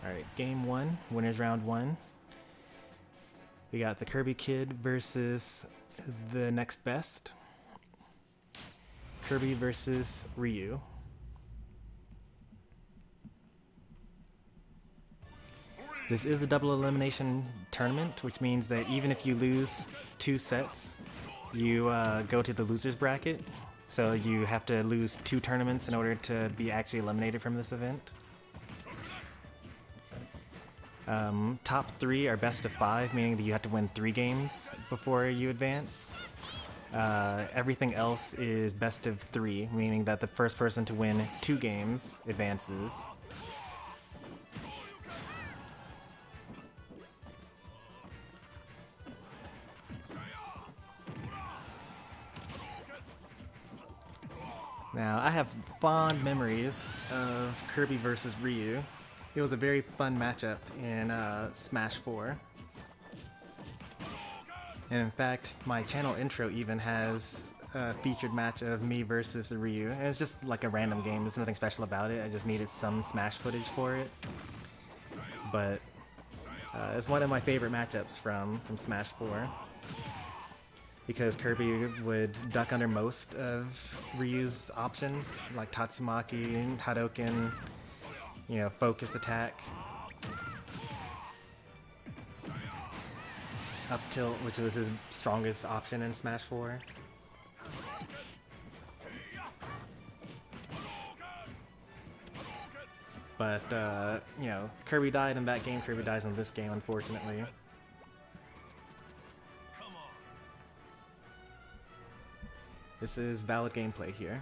Alright, game one, winners round one. We got the Kirby Kid versus the next best. Kirby versus Ryu. This is a double elimination tournament, which means that even if you lose 2 sets, you go to the loser's bracket. So you have to lose 2 tournaments in order to be actually eliminated from this event. Top 3 are best of 5, meaning that you have to win 3 games before you advance. Everything else is best of 3, meaning that the first person to win 2 games advances. Now, I have fond memories of Kirby versus Ryu. It was a very fun matchup in Smash 4. And in fact, my channel intro even has a featured match of me versus Ryu. And it's just like a random game, there's nothing special about it, I just needed some Smash footage for it. But it's one of my favorite matchups from Smash 4. Because Kirby would duck under most of Ryu's options, like Tatsumaki, Hadoken, you know, focus attack. Up tilt, which was his strongest option in Smash 4. But, you know, Kirby died in that game, Kirby dies in this game, unfortunately. This is valid gameplay here.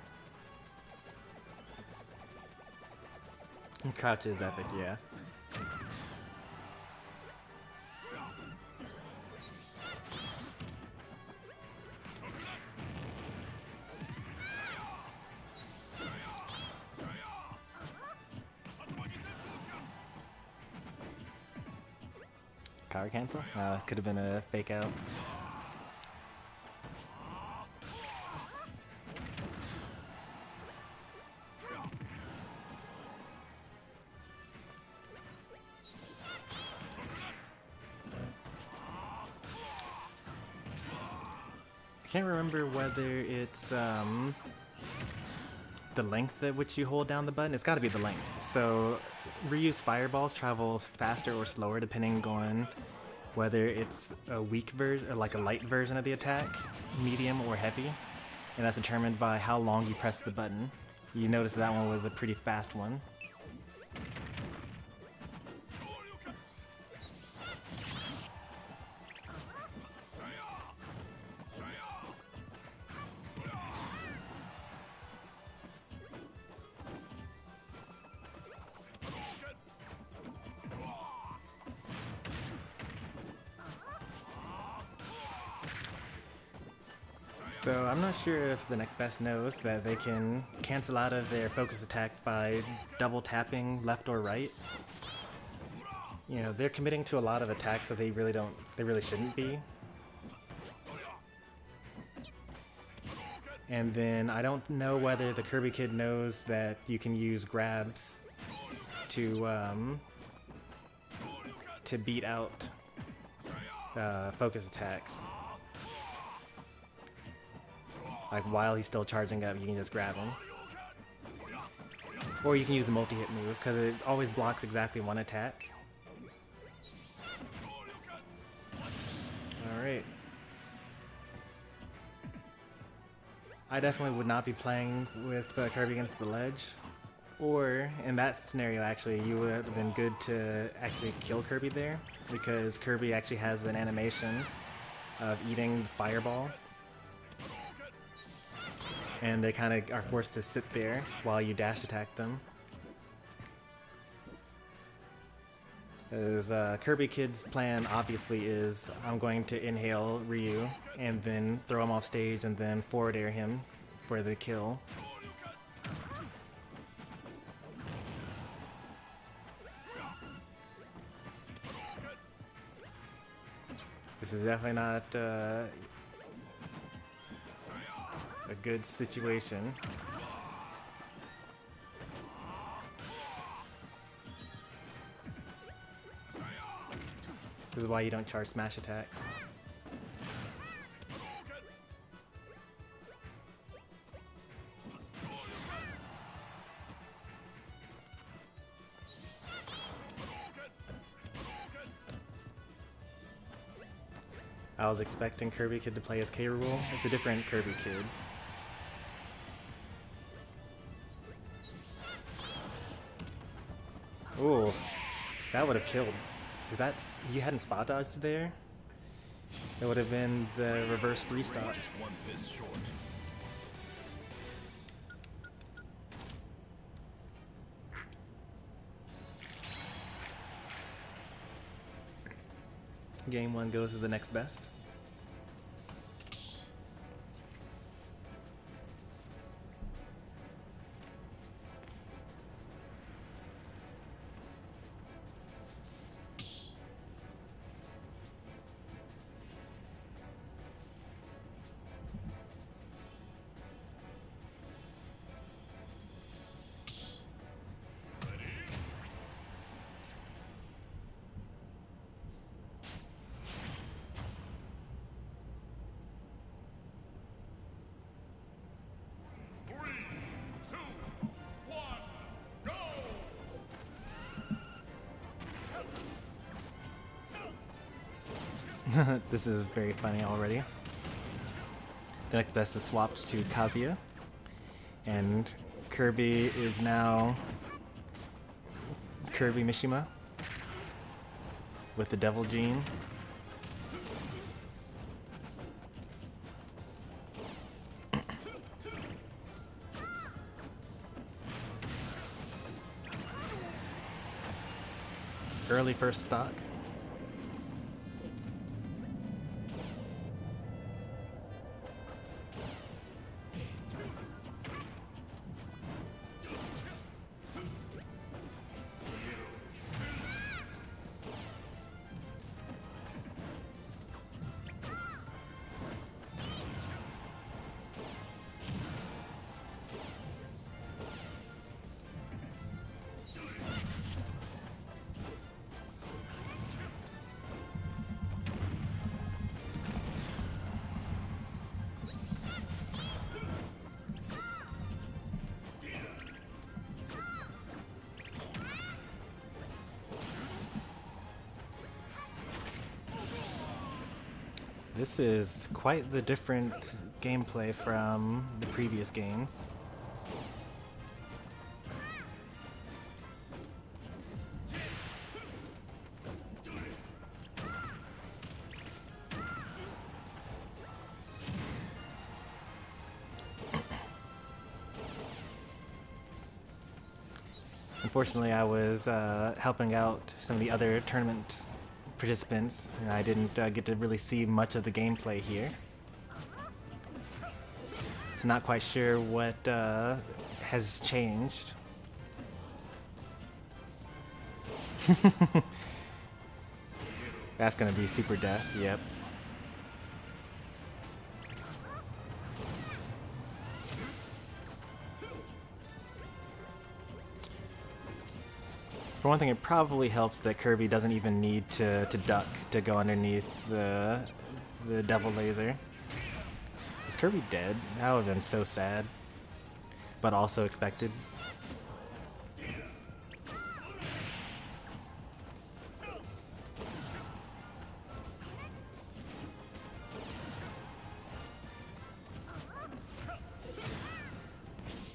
Crouch is epic, yeah. Power cancel? Could have been a fake out. I can't remember whether it's the length at which you hold down the button. It's got to be the length. So Ryu's fireballs travel faster or slower depending on whether it's a weak version or like a light version of the attack, medium or heavy, and that's determined by how long you press the button. You notice that one was a pretty fast one. So I'm not sure if the next best knows that they can cancel out of their focus attack by double tapping left or right. You know, they're committing to a lot of attacks that they really shouldn't be. And then I don't know whether the Kirby Kid knows that you can use grabs to beat out focus attacks. Like while he's still charging up, you can just grab him. Or you can use the multi-hit move, because it always blocks exactly one attack. Alright. I definitely would not be playing with Kirby against the ledge. Or, in that scenario actually, you would have been good to actually kill Kirby there, because Kirby actually has an animation of eating the fireball. And they kind of are forced to sit there while you dash attack them. As Kirby Kid's plan obviously is, I'm going to inhale Ryu and then throw him off stage and then forward air him for the kill. This is definitely not a good situation. This is why you don't charge smash attacks. I was expecting KirbyKid to play as K. Rool. It's a different KirbyKid. Ooh, that would have killed. If that's, you hadn't spot dodged there, it would have been the reverse 3-stop. Game 1 goes to the next best. This is very funny already. The next best is swapped to Kazuya, and Kirby is now Kirby Mishima with the Devil Gene. Early first stock. This is quite the different gameplay from the previous game. Unfortunately, I was helping out some of the other tournament participants, and I didn't get to really see much of the gameplay here. So not quite sure what has changed. That's gonna be super death, yep. For one thing, it probably helps that Kirby doesn't even need to duck to go underneath the Devil Laser. Is Kirby dead? That would have been so sad, but also expected.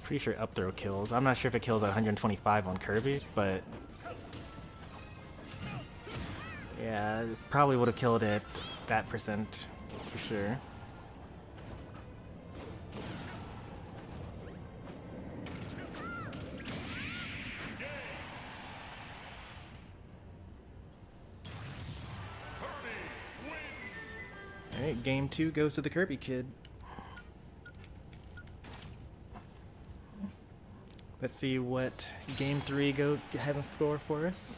Pretty sure up throw kills. I'm not sure if it kills at 125 on Kirby, but yeah, it probably would have killed it that percent for sure. Alright, game 2 goes to the Kirby Kid. Let's see what game 3 has in store for us.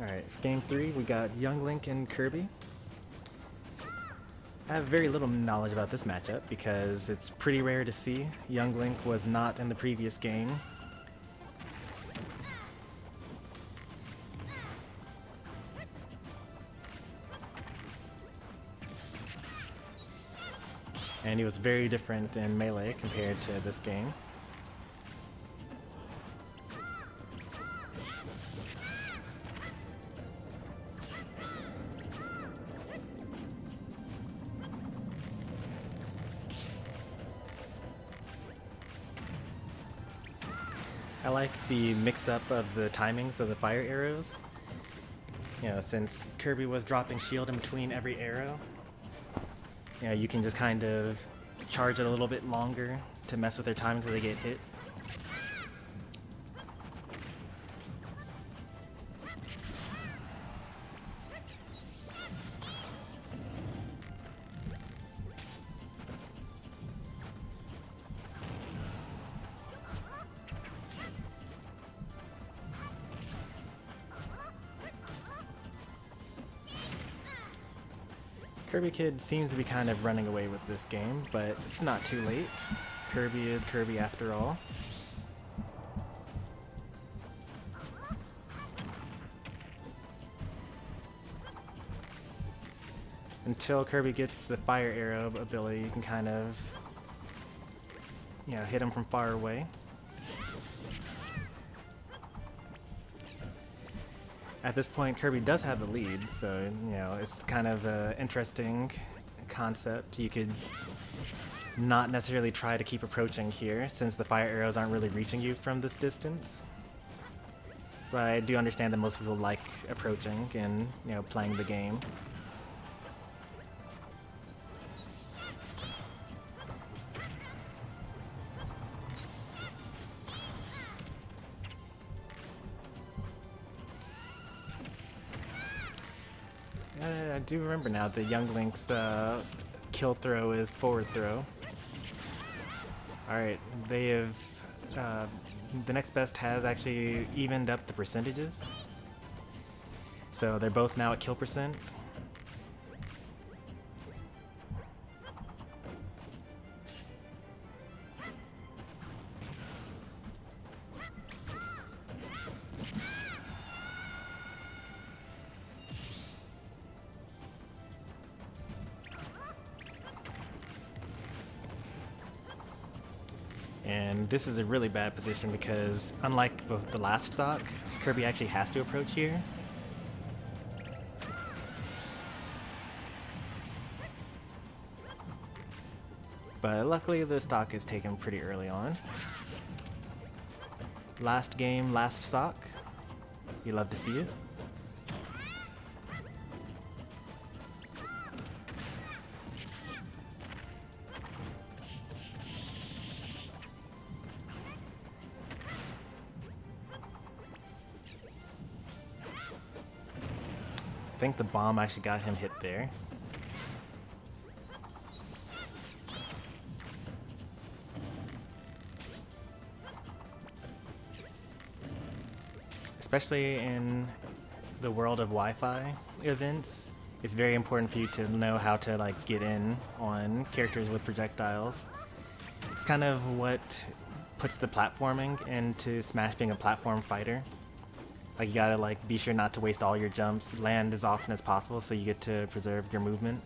Alright, game 3, we got Young Link and Kirby. I have very little knowledge about this matchup because it's pretty rare to see. Young Link was not in the previous game. And he was very different in Melee compared to this game. I like the mix-up of the timings of the fire arrows. You know, since Kirby was dropping shield in between every arrow, you know, you can just kind of charge it a little bit longer to mess with their timing until they get hit. TheKirbyKid seems to be kind of running away with this game, but it's not too late. Kirby is Kirby after all. Until Kirby gets the fire arrow ability, you can kind of, you know, hit him from far away. At this point, Kirby does have the lead, so, you know, it's kind of an interesting concept. You could not necessarily try to keep approaching here, since the fire arrows aren't really reaching you from this distance. But I do understand that most people like approaching and, you know, playing the game. I do remember now that Young Link's kill throw is forward throw. Alright, they have... the next best has actually evened up the percentages. So they're both now at kill percent. And this is a really bad position because, unlike the last stock, Kirby actually has to approach here. But luckily the stock is taken pretty early on. Last game, last stock. You love to see it. I think the bomb actually got him hit there. Especially in the world of Wi-Fi events, it's very important for you to know how to like get in on characters with projectiles. It's kind of what puts the platforming into Smash being a platform fighter. Like, you gotta like be sure not to waste all your jumps, land as often as possible so you get to preserve your movement.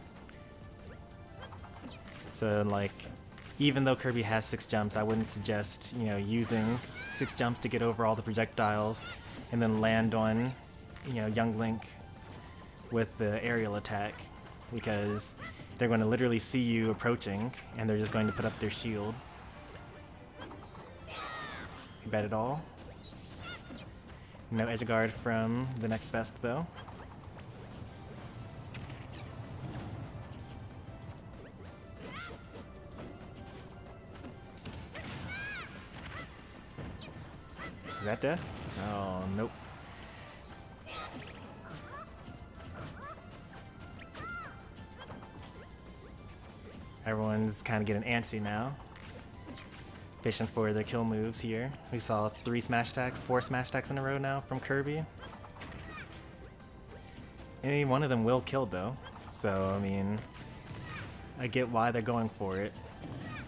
So like, even though Kirby has 6 jumps, I wouldn't suggest, you know, using 6 jumps to get over all the projectiles and then land on, you know, Young Link with the aerial attack, because they're going to literally see you approaching and they're just going to put up their shield. You bet it all. No edge guard from the next best though. Is that death? Oh, nope. Everyone's kind of getting antsy now. Fishing for their kill moves here. We saw 3 smash attacks, 4 smash attacks in a row now from Kirby. Any one of them will kill though, so I mean, I get why they're going for it.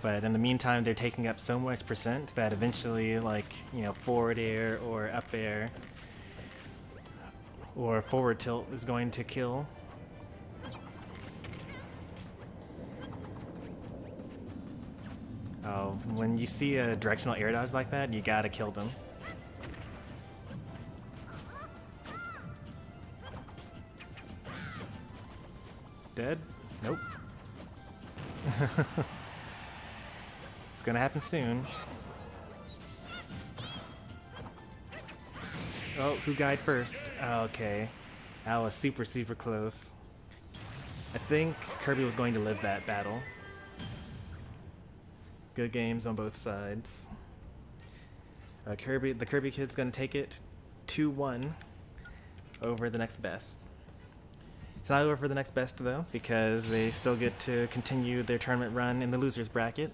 But in the meantime, they're taking up so much percent that eventually, like, you know, forward air or up air or forward tilt is going to kill. Oh, when you see a directional air dodge like that, you gotta kill them. Dead? Nope. It's gonna happen soon. Oh, who died first? Oh, okay. That was super, super close. I think Kirby was going to live that battle. Good games on both sides. The KirbyKid's gonna take it 2-1 over the next best. It's not over for the next best though, because they still get to continue their tournament run in the losers bracket.